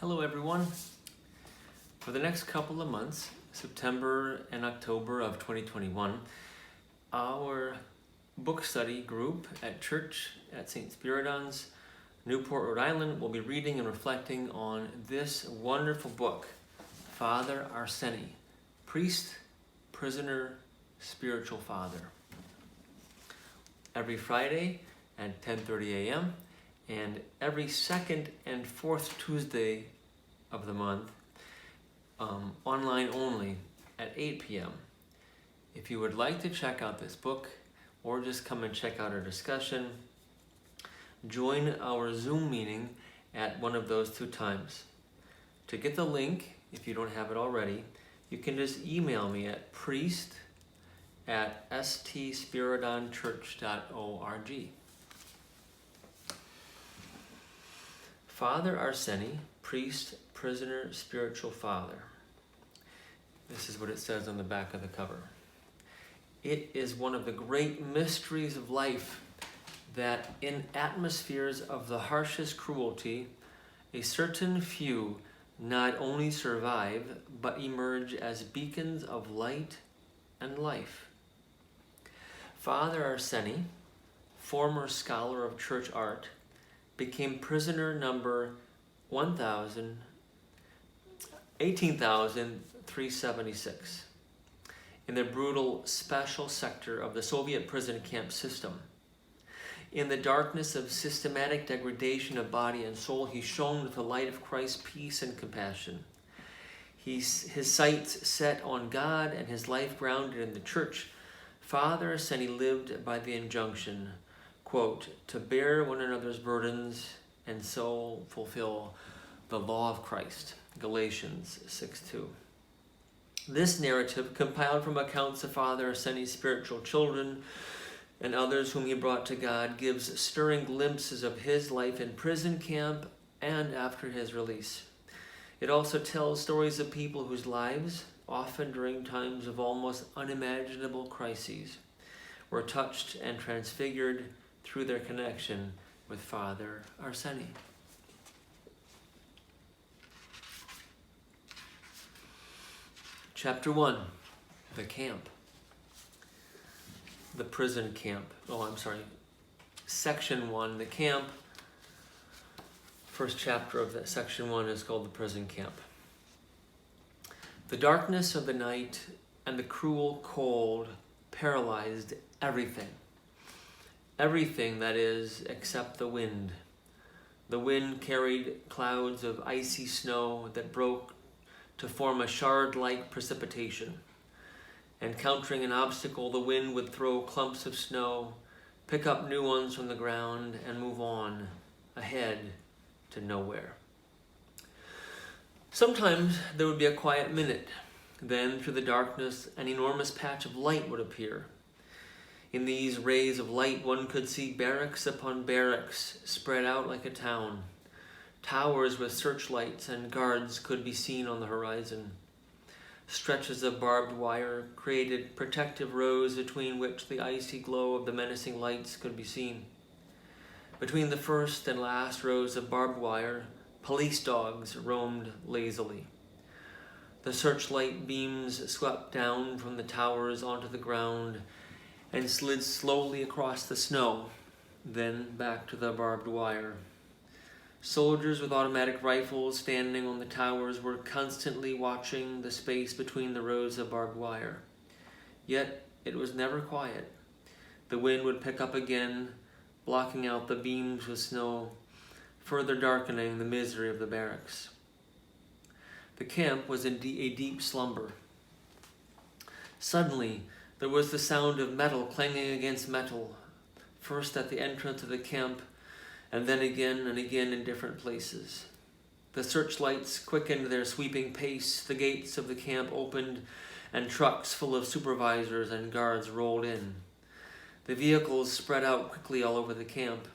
Hello everyone. For the next couple of months, September and October of 2021, our book study group at church at St. Spyridon's, Newport, Rhode Island, will be reading and reflecting on this wonderful book, Father Arseny, Priest, Prisoner, Spiritual Father. Every Friday at 10:30 a.m. and every second and fourth Tuesday of the month, online only at 8 p.m. If you would like to check out this book or just come and check out our discussion, join our Zoom meeting at one of those two times. To get the link, if you don't have it already, you can just email me at priest@stspyridonchurch.org. Father Arseny, Priest, Prisoner, Spiritual Father. This is what it says on the back of the cover. It is one of the great mysteries of life that in atmospheres of the harshest cruelty, a certain few not only survive, but emerge as beacons of light and life. Father Arseny, former scholar of church art, became prisoner number 18,376 in the brutal special sector of the Soviet prison camp system. In the darkness of systematic degradation of body and soul, he shone with the light of Christ's peace and compassion. His sights set on God and his life grounded in the church. Father Arseny lived by the injunction, quote, to bear one another's burdens and so fulfill the law of Christ, Galatians 6:2. This narrative, compiled from accounts of Father Arseny's spiritual children and others whom he brought to God, gives stirring glimpses of his life in prison camp and after his release. It also tells stories of people whose lives, often during times of almost unimaginable crises, were touched and transfigured through their connection with Father Arseny. Chapter 1, the camp. The prison camp. Section 1, the camp. First chapter of that section 1 is called the prison camp. The darkness of the night and the cruel cold paralyzed everything. Everything, that is, except the wind. The wind carried clouds of icy snow that broke to form a shard-like precipitation. Encountering an obstacle, the wind would throw clumps of snow, pick up new ones from the ground, and move on, ahead to nowhere. Sometimes there would be a quiet minute. Then, through the darkness, an enormous patch of light would appear. In these rays of light, one could see barracks upon barracks spread out like a town. Towers with searchlights and guards could be seen on the horizon. Stretches of barbed wire created protective rows between which the icy glow of the menacing lights could be seen. Between the first and last rows of barbed wire, police dogs roamed lazily. The searchlight beams swept down from the towers onto the ground and slid slowly across the snow, then back to the barbed wire. Soldiers with automatic rifles standing on the towers were constantly watching the space between the rows of barbed wire. Yet it was never quiet. The wind would pick up again, blocking out the beams with snow, further darkening the misery of the barracks. The camp was in a deep slumber. Suddenly, there was the sound of metal clanging against metal, first at the entrance of the camp, and then again and again in different places. The searchlights quickened their sweeping pace, the gates of the camp opened, and trucks full of supervisors and guards rolled in. The vehicles spread out quickly all over the camp.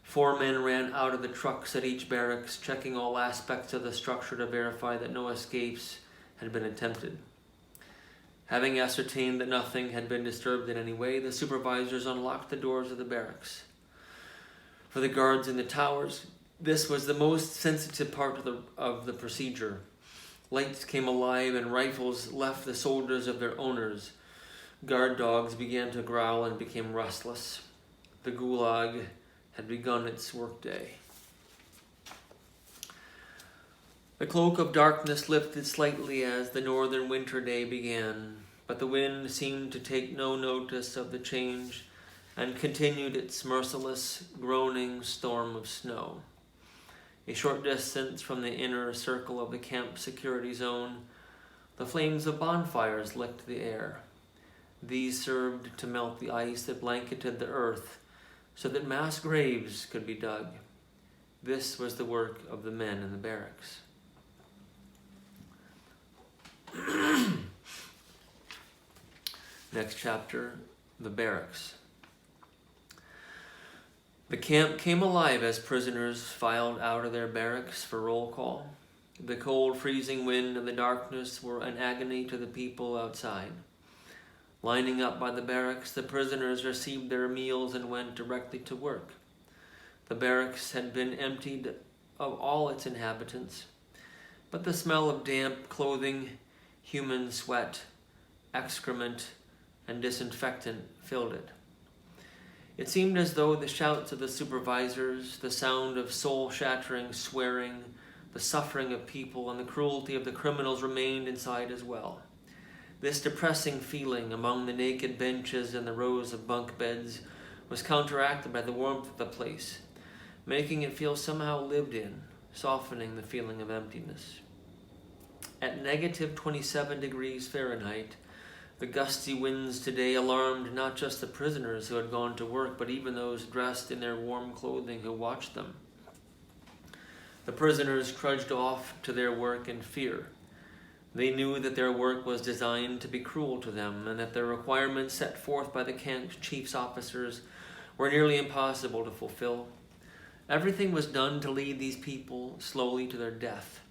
4 men ran out of the trucks at each barracks, checking all aspects of the structure to verify that no escapes had been attempted. Having ascertained that nothing had been disturbed in any way, the supervisors unlocked the doors of the barracks. For the guards in the towers, This was the most sensitive part of the procedure. Lights came alive and rifles left the shoulders of their owners. Guard dogs began to growl and became restless. The gulag had begun its workday. The cloak of darkness lifted slightly as the northern winter day began, but the wind seemed to take no notice of the change and continued its merciless, groaning storm of snow. A short distance from the inner circle of the camp security zone, the flames of bonfires licked the air. These served to melt the ice that blanketed the earth so that mass graves could be dug. This was the work of the men in the barracks. Next chapter, the barracks. The camp came alive as prisoners filed out of their barracks for roll call. The cold, freezing wind and the darkness were an agony to the people outside. Lining up by the barracks, the prisoners received their meals and went directly to work. The barracks had been emptied of all its inhabitants, but the smell of damp clothing, human sweat, excrement, and disinfectant filled it. It seemed as though the shouts of the supervisors, the sound of soul-shattering swearing, the suffering of people, and the cruelty of the criminals remained inside as well. This depressing feeling among the naked benches and the rows of bunk beds was counteracted by the warmth of the place, making it feel somehow lived in, softening the feeling of emptiness. At negative 27 degrees Fahrenheit, the gusty winds today alarmed not just the prisoners who had gone to work, but even those dressed in their warm clothing who watched them. The prisoners trudged off to their work in fear. They knew that their work was designed to be cruel to them, and that the requirements set forth by the camp chief's officers were nearly impossible to fulfill. Everything was done to lead these people slowly to their death.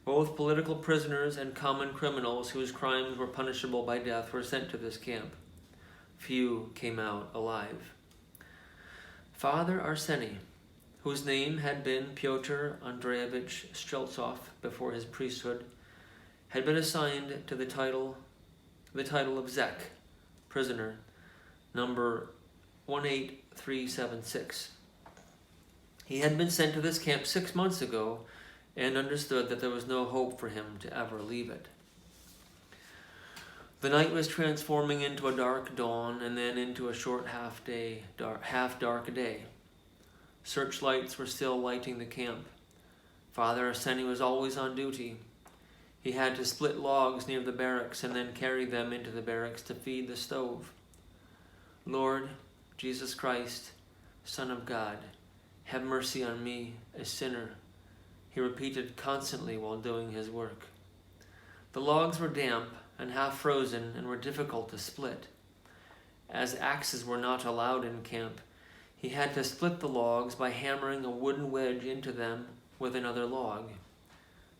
Both political prisoners and common criminals whose crimes were punishable by death were sent to this camp. Few came out alive. Father Arseny, whose name had been Pyotr Andreevich Streltsov before his priesthood, had been assigned to the title of Zek, prisoner, number 18376. He had been sent to this camp 6 months ago and understood that there was no hope for him to ever leave it. The night was transforming into a dark dawn and then into a short half-dark day. Searchlights were still lighting the camp. Father Arseny was always on duty. He had to split logs near the barracks and then carry them into the barracks to feed the stove. Lord Jesus Christ, Son of God, have mercy on me, a sinner, he repeated constantly while doing his work. The logs were damp and half frozen and were difficult to split. As axes were not allowed in camp, he had to split the logs by hammering a wooden wedge into them with another log.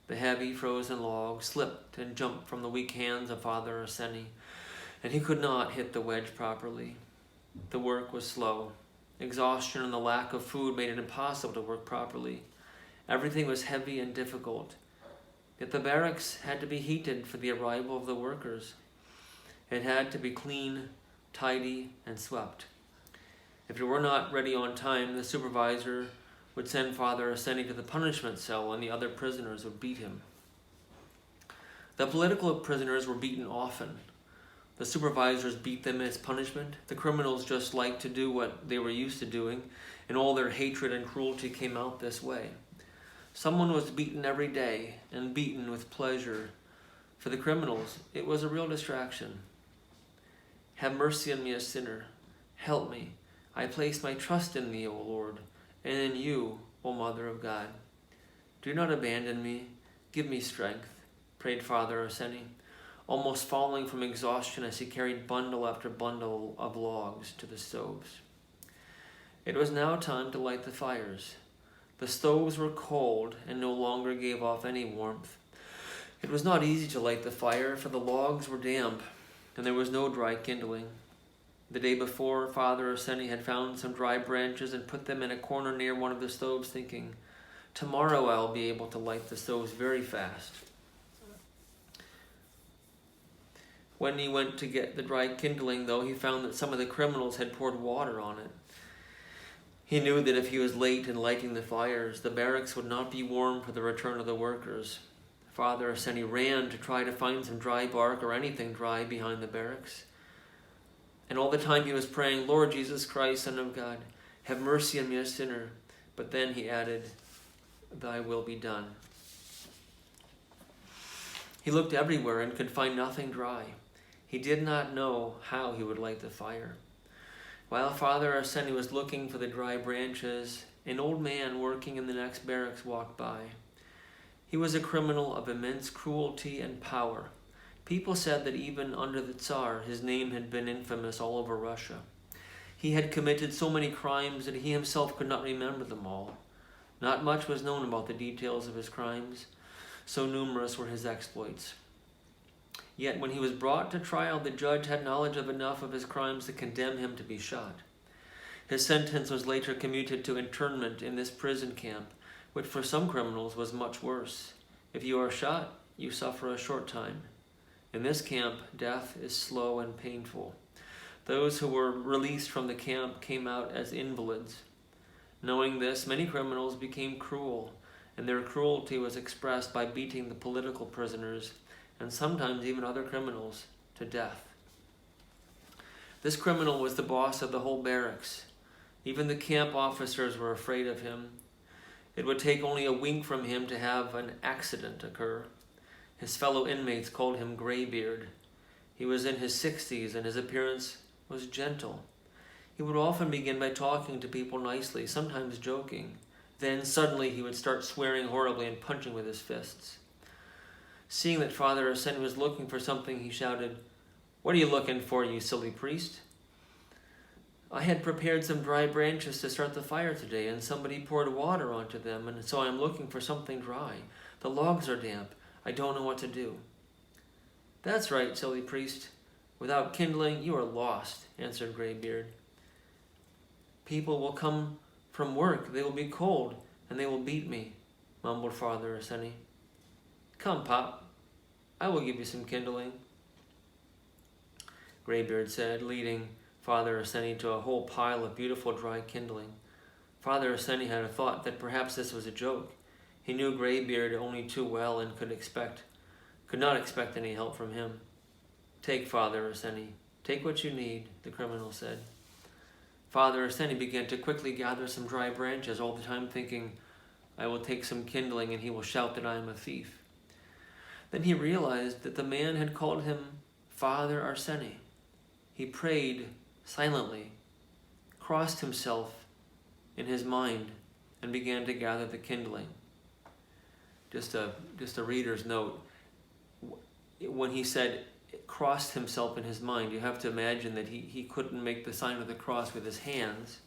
The heavy frozen log slipped and jumped from the weak hands of Father Arseny, and he could not hit the wedge properly. The work was slow. Exhaustion and the lack of food made it impossible to work properly. Everything was heavy and difficult. Yet the barracks had to be heated for the arrival of the workers. It had to be clean, tidy, and swept. If it were not ready on time, the supervisor would send Father Arseny to the punishment cell and the other prisoners would beat him. The political prisoners were beaten often. The supervisors beat them as punishment. The criminals just liked to do what they were used to doing, and all their hatred and cruelty came out this way. Someone was beaten every day, and beaten with pleasure. For the criminals, it was a real distraction. Have mercy on me, a sinner. Help me. I place my trust in thee, O Lord, and in you, O Mother of God. Do not abandon me. Give me strength, prayed Father Arseny, almost falling from exhaustion as he carried bundle after bundle of logs to the stoves. It was now time to light the fires. The stoves were cold and no longer gave off any warmth. It was not easy to light the fire, for the logs were damp, and there was no dry kindling. The day before, Father Arseny had found some dry branches and put them in a corner near one of the stoves, thinking, "Tomorrow I'll be able to light the stoves very fast." When he went to get the dry kindling, though, he found that some of the criminals had poured water on it. He knew that if he was late in lighting the fires, the barracks would not be warm for the return of the workers. Father Arseny ran to try to find some dry bark or anything dry behind the barracks. And all the time he was praying, "Lord Jesus Christ, Son of God, have mercy on me, a sinner." But then he added, "Thy will be done." He looked everywhere and could find nothing dry. He did not know how he would light the fire. While Father Arseny was looking for the dry branches, an old man working in the next barracks walked by. He was a criminal of immense cruelty and power. People said that even under the Tsar, his name had been infamous all over Russia. He had committed so many crimes that he himself could not remember them all. Not much was known about the details of his crimes, so numerous were his exploits. Yet when he was brought to trial, the judge had knowledge of enough of his crimes to condemn him to be shot. His sentence was later commuted to internment in this prison camp, which for some criminals was much worse. If you are shot, you suffer a short time. In this camp, death is slow and painful. Those who were released from the camp came out as invalids. Knowing this, many criminals became cruel, and their cruelty was expressed by beating the political prisoners, and sometimes even other criminals, to death. This criminal was the boss of the whole barracks. Even the camp officers were afraid of him. It would take only a wink from him to have an accident occur. His fellow inmates called him Graybeard. He was in his 60s and his appearance was gentle. He would often begin by talking to people nicely, sometimes joking. Then suddenly he would start swearing horribly and punching with his fists. Seeing that Father Arseny was looking for something, he shouted, "What are you looking for, you silly priest?" "I had prepared some dry branches to start the fire today, and somebody poured water onto them, and so I'm looking for something dry. The logs are damp. I don't know what to do." "That's right, silly priest. Without kindling, you are lost," answered Graybeard. "People will come from work. They will be cold, and they will beat me," mumbled Father Arseny. "Come, Pop. I will give you some kindling," Graybeard said, leading Father Arseny to a whole pile of beautiful dry kindling. Father Arseny had a thought that perhaps this was a joke. He knew Graybeard only too well and could not expect any help from him. "Take, Father Arseny. Take what you need," the criminal said. Father Arseny began to quickly gather some dry branches, all the time thinking, "I will take some kindling and he will shout that I am a thief." Then he realized that the man had called him Father Arseny. He prayed silently, crossed himself in his mind, and began to gather the kindling. Just a reader's note. When he said crossed himself in his mind, you have to imagine that he couldn't make the sign of the cross with his hands,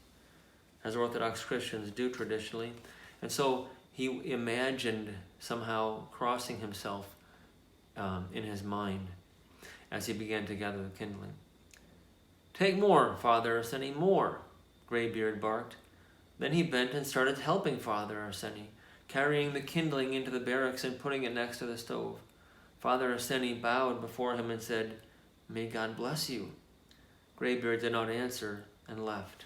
as Orthodox Christians do traditionally. And so he imagined somehow crossing himself in his mind as he began to gather the kindling. "Take more, Father Arseny, more," Graybeard barked. Then he bent and started helping Father Arseny, carrying the kindling into the barracks and putting it next to the stove. Father Arseny bowed before him and said, "May God bless you." Graybeard did not answer and left.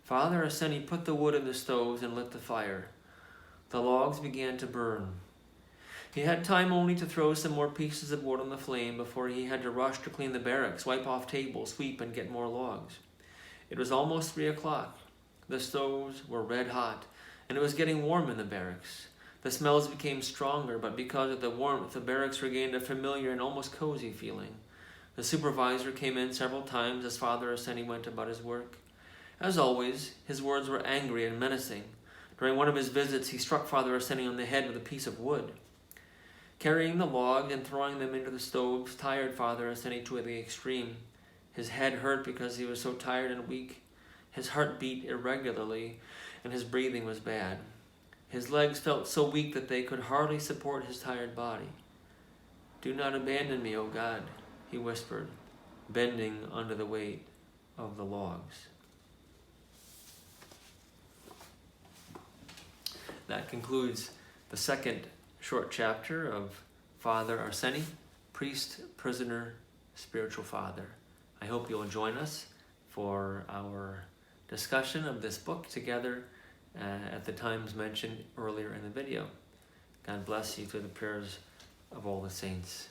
Father Arseny put the wood in the stoves and lit the fire. The logs began to burn. He had time only to throw some more pieces of wood on the flame before he had to rush to clean the barracks, wipe off tables, sweep, and get more logs. It was almost 3 o'clock. The stoves were red hot, and it was getting warm in the barracks. The smells became stronger, but because of the warmth, the barracks regained a familiar and almost cozy feeling. The supervisor came in several times as Father Arseny went about his work. As always, his words were angry and menacing. During one of his visits, he struck Father Arseny on the head with a piece of wood. Carrying the logs and throwing them into the stoves tired Father Arseny to the extreme. His head hurt because he was so tired and weak. His heart beat irregularly, and his breathing was bad. His legs felt so weak that they could hardly support his tired body. "Do not abandon me, O God," he whispered. bending under the weight of the logs. That concludes the second short chapter of Father Arseny, priest, prisoner, spiritual father. I hope you'll join us for our discussion of this book together at the times mentioned earlier in the video. God bless you through the prayers of all the saints.